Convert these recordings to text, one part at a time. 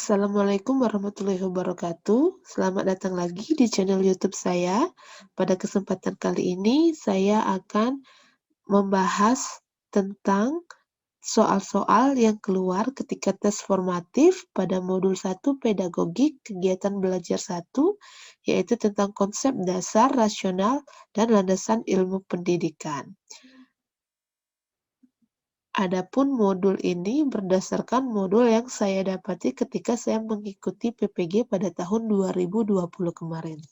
Assalamualaikum warahmatullahi wabarakatuh. Selamat datang lagi di channel YouTube saya. Pada kesempatan kali ini, saya akan membahas tentang soal-soal yang keluar ketika tes formatif pada modul 1 pedagogik kegiatan belajar 1, yaitu tentang konsep dasar, rasional, dan landasan ilmu pendidikan. Adapun modul ini berdasarkan modul yang saya dapati ketika saya mengikuti PPG pada tahun 2020 kemarin.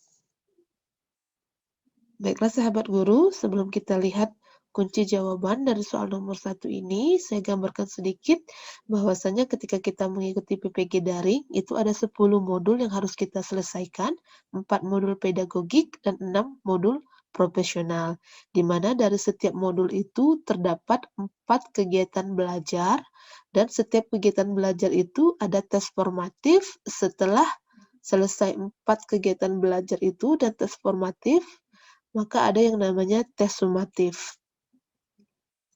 Baiklah sahabat guru, sebelum kita lihat kunci jawaban dari soal nomor 1 ini, saya gambarkan sedikit bahwasanya ketika kita mengikuti PPG daring, itu ada 10 modul yang harus kita selesaikan, 4 modul pedagogik dan 6 modul profesional, di mana dari setiap modul itu terdapat 4 kegiatan belajar, dan setiap kegiatan belajar itu ada tes formatif. Setelah selesai 4 kegiatan belajar itu dan tes formatif, maka ada yang namanya tes sumatif.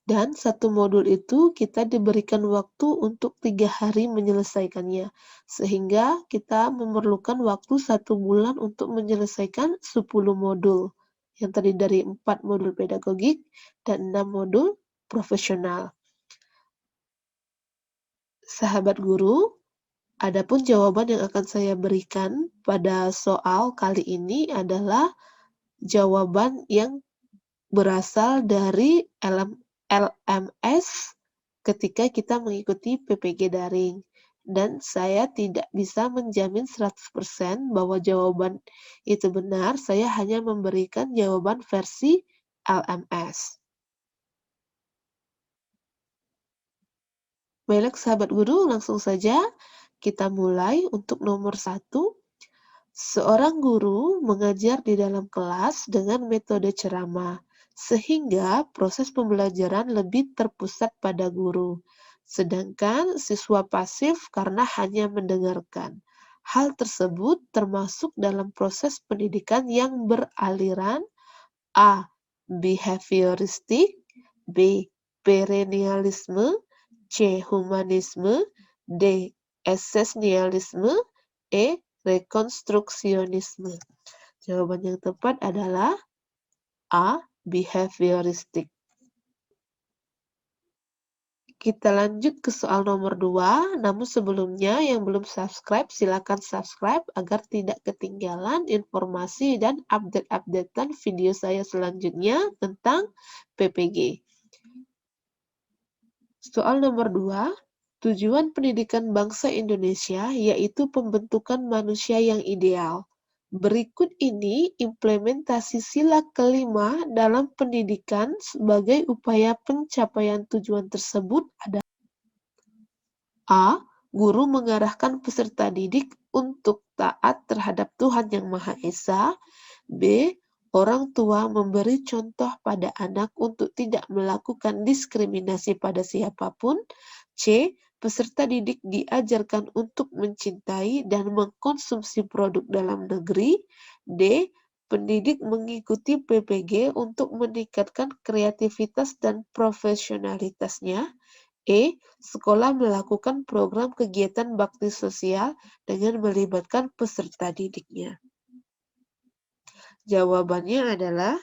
Dan satu modul itu kita diberikan waktu untuk 3 hari menyelesaikannya. Sehingga kita memerlukan waktu 1 bulan untuk menyelesaikan 10 modul. Yang terdiri dari 4 modul pedagogik dan 6 modul profesional. Sahabat guru, adapun jawaban yang akan saya berikan pada soal kali ini adalah jawaban yang berasal dari LMS ketika kita mengikuti PPG daring. Dan saya tidak bisa menjamin 100% bahwa jawaban itu benar, saya hanya memberikan jawaban versi LMS. Baik, sahabat guru, langsung saja kita mulai untuk nomor 1. Seorang guru mengajar di dalam kelas dengan metode ceramah, sehingga proses pembelajaran lebih terpusat pada guru, sedangkan siswa pasif karena hanya mendengarkan. Hal tersebut termasuk dalam proses pendidikan yang beraliran A. Behavioristik, B. Perennialisme, C. Humanisme, D. Esensialisme, E. Rekonstruksionisme. Jawaban yang tepat adalah A. Behavioristik. Kita lanjut ke soal nomor 2, namun sebelumnya yang belum subscribe, silakan subscribe agar tidak ketinggalan informasi dan update-updatean video saya selanjutnya tentang PPG. Soal nomor 2, tujuan pendidikan bangsa Indonesia yaitu pembentukan manusia yang ideal. Berikut ini implementasi sila kelima dalam pendidikan sebagai upaya pencapaian tujuan tersebut adalah A. Guru mengarahkan peserta didik untuk taat terhadap Tuhan Yang Maha Esa. B. Orang tua memberi contoh pada anak untuk tidak melakukan diskriminasi pada siapapun. C. Peserta didik diajarkan untuk mencintai dan mengkonsumsi produk dalam negeri. D. Pendidik mengikuti PPG untuk meningkatkan kreativitas dan profesionalitasnya. E. Sekolah melakukan program kegiatan bakti sosial dengan melibatkan peserta didiknya. Jawabannya adalah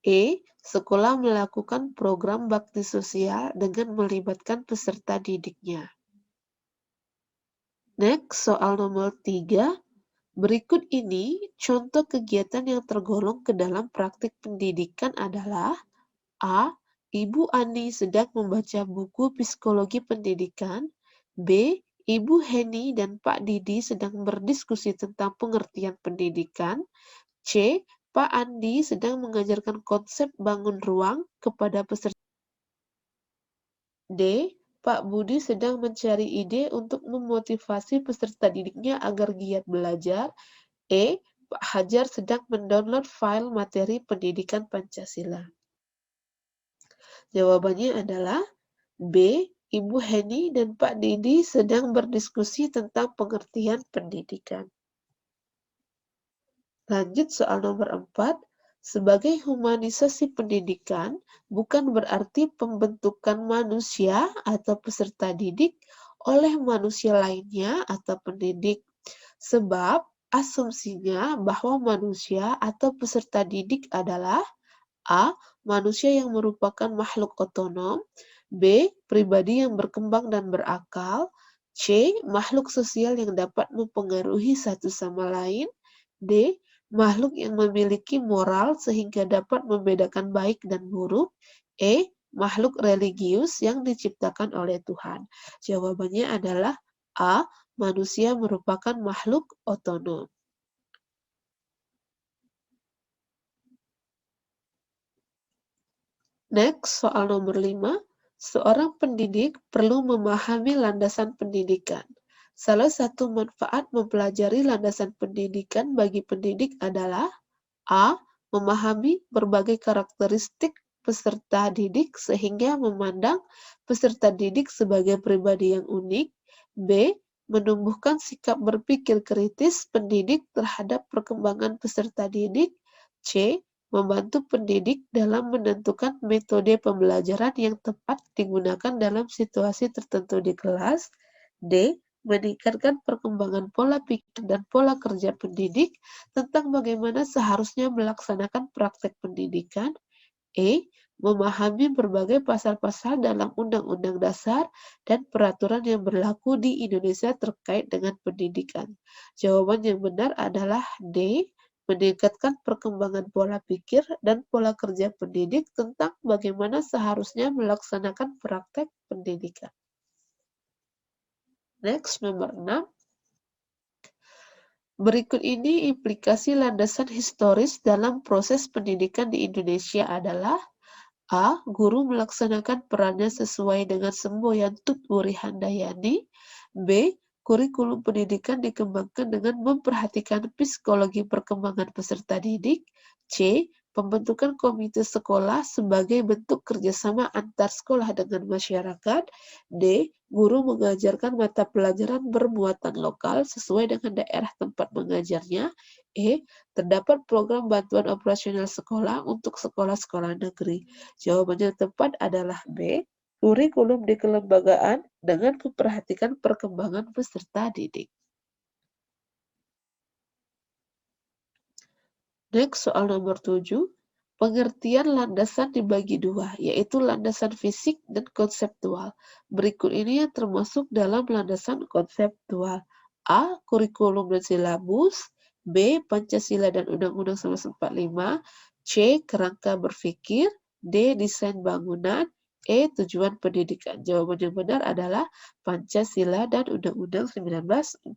E. Sekolah melakukan program bakti sosial dengan melibatkan peserta didiknya. Next, soal nomor 3. Berikut ini contoh kegiatan yang tergolong ke dalam praktik pendidikan adalah A. Ibu Ani sedang membaca buku psikologi pendidikan. B. Ibu Heni dan Pak Didi sedang berdiskusi tentang pengertian pendidikan. C. Pak Andi sedang mengajarkan konsep bangun ruang kepada peserta. D. Pak Budi sedang mencari ide untuk memotivasi peserta didiknya agar giat belajar. E. Pak Hajar sedang mendownload file materi pendidikan Pancasila. Jawabannya adalah B. Ibu Heni dan Pak Didi sedang berdiskusi tentang pengertian pendidikan. Lanjut soal nomor 4. Sebagai humanisasi pendidikan, bukan berarti pembentukan manusia atau peserta didik oleh manusia lainnya atau pendidik, sebab asumsinya bahwa manusia atau peserta didik adalah A. Manusia yang merupakan makhluk otonom. B. Pribadi yang berkembang dan berakal. C. Makhluk sosial yang dapat mempengaruhi satu sama lain. D. Makhluk yang memiliki moral sehingga dapat membedakan baik dan buruk. E. Makhluk religius yang diciptakan oleh Tuhan. Jawabannya adalah A. Manusia merupakan makhluk otonom. Next, soal nomor 5. Seorang pendidik perlu memahami landasan pendidikan. Salah satu manfaat mempelajari landasan pendidikan bagi pendidik adalah A. Memahami berbagai karakteristik peserta didik sehingga memandang peserta didik sebagai pribadi yang unik. B. Menumbuhkan sikap berpikir kritis pendidik terhadap perkembangan peserta didik. C. Membantu pendidik dalam menentukan metode pembelajaran yang tepat digunakan dalam situasi tertentu di kelas. D. Meningkatkan perkembangan pola pikir dan pola kerja pendidik tentang bagaimana seharusnya melaksanakan praktek pendidikan. E. Memahami berbagai pasal-pasal dalam Undang-Undang Dasar dan peraturan yang berlaku di Indonesia terkait dengan pendidikan. Jawaban yang benar adalah D. Meningkatkan perkembangan pola pikir dan pola kerja pendidik tentang bagaimana seharusnya melaksanakan praktek pendidikan. Next, nomor 6. Berikut ini implikasi landasan historis dalam proses pendidikan di Indonesia adalah A. Guru melaksanakan perannya sesuai dengan semboyan Tut Wuri Handayani. B. Kurikulum pendidikan dikembangkan dengan memperhatikan psikologi perkembangan peserta didik. C. Pembentukan komite sekolah sebagai bentuk kerjasama antar sekolah dengan masyarakat. D. Guru mengajarkan mata pelajaran bermuatan lokal sesuai dengan daerah tempat mengajarnya. E. Terdapat program bantuan operasional sekolah untuk sekolah-sekolah negeri. Jawabannya tepat adalah B. Kurikulum di kelembagaan dengan memperhatikan perkembangan peserta didik. Next, soal nomor 7. Pengertian landasan dibagi dua, yaitu landasan fisik dan konseptual. Berikut ini yang termasuk dalam landasan konseptual. A. Kurikulum dan silabus. B. Pancasila dan Undang-Undang 1945. C. Kerangka berpikir. D. Desain bangunan. E. Tujuan pendidikan. Jawaban yang benar adalah Pancasila dan Undang-Undang 1945.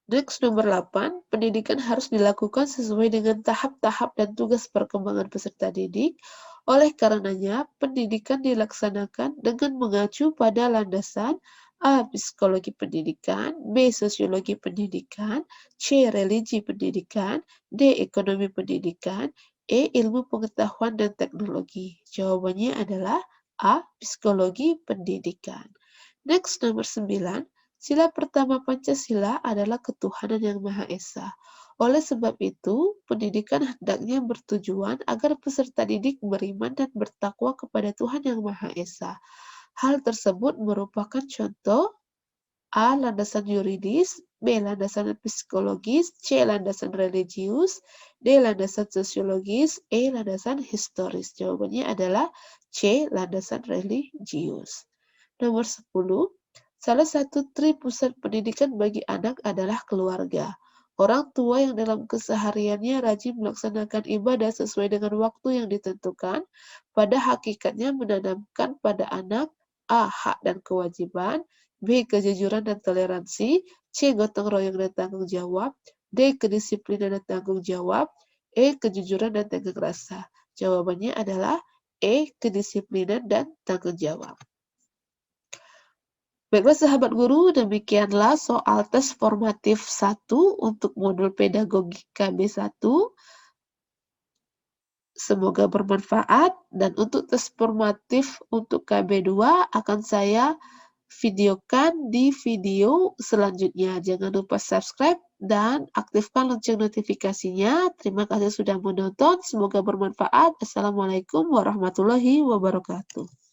Next, nomor 8. Pendidikan harus dilakukan sesuai dengan tahap-tahap dan tugas perkembangan peserta didik. Oleh karenanya, pendidikan dilaksanakan dengan mengacu pada landasan A. Psikologi pendidikan, B. Sosiologi pendidikan, C. Religi pendidikan, D. Ekonomi pendidikan, E. Ilmu pengetahuan dan teknologi. Jawabannya adalah A. Psikologi pendidikan. Next, nomor 9. Sila pertama Pancasila adalah ketuhanan yang Maha Esa. Oleh sebab itu, pendidikan hendaknya bertujuan agar peserta didik beriman dan bertakwa kepada Tuhan yang Maha Esa. Hal tersebut merupakan contoh A. Landasan yuridis, B. Landasan psikologis, C. Landasan religius, D. Landasan sosiologis, E. Landasan historis. Jawabannya adalah C. Landasan religius. Nomor 10. Salah satu tri pusat pendidikan bagi anak adalah keluarga. Orang tua yang dalam kesehariannya rajin melaksanakan ibadah sesuai dengan waktu yang ditentukan, pada hakikatnya menanamkan pada anak A. Hak dan kewajiban, B. Kejujuran dan toleransi, C. Gotong royong dan tanggung jawab, D. Kedisiplinan dan tanggung jawab, E. Kejujuran dan tanggung rasa. Jawabannya adalah E. Kedisiplinan dan tanggung jawab. Baiklah sahabat guru, demikianlah soal tes formatif 1 untuk modul pedagogika B1. Semoga bermanfaat, dan untuk tes formatif untuk KB2 akan saya videokan di video selanjutnya. Jangan lupa subscribe dan aktifkan lonceng notifikasinya. Terima kasih sudah menonton. Semoga bermanfaat. Assalamualaikum warahmatullahi wabarakatuh.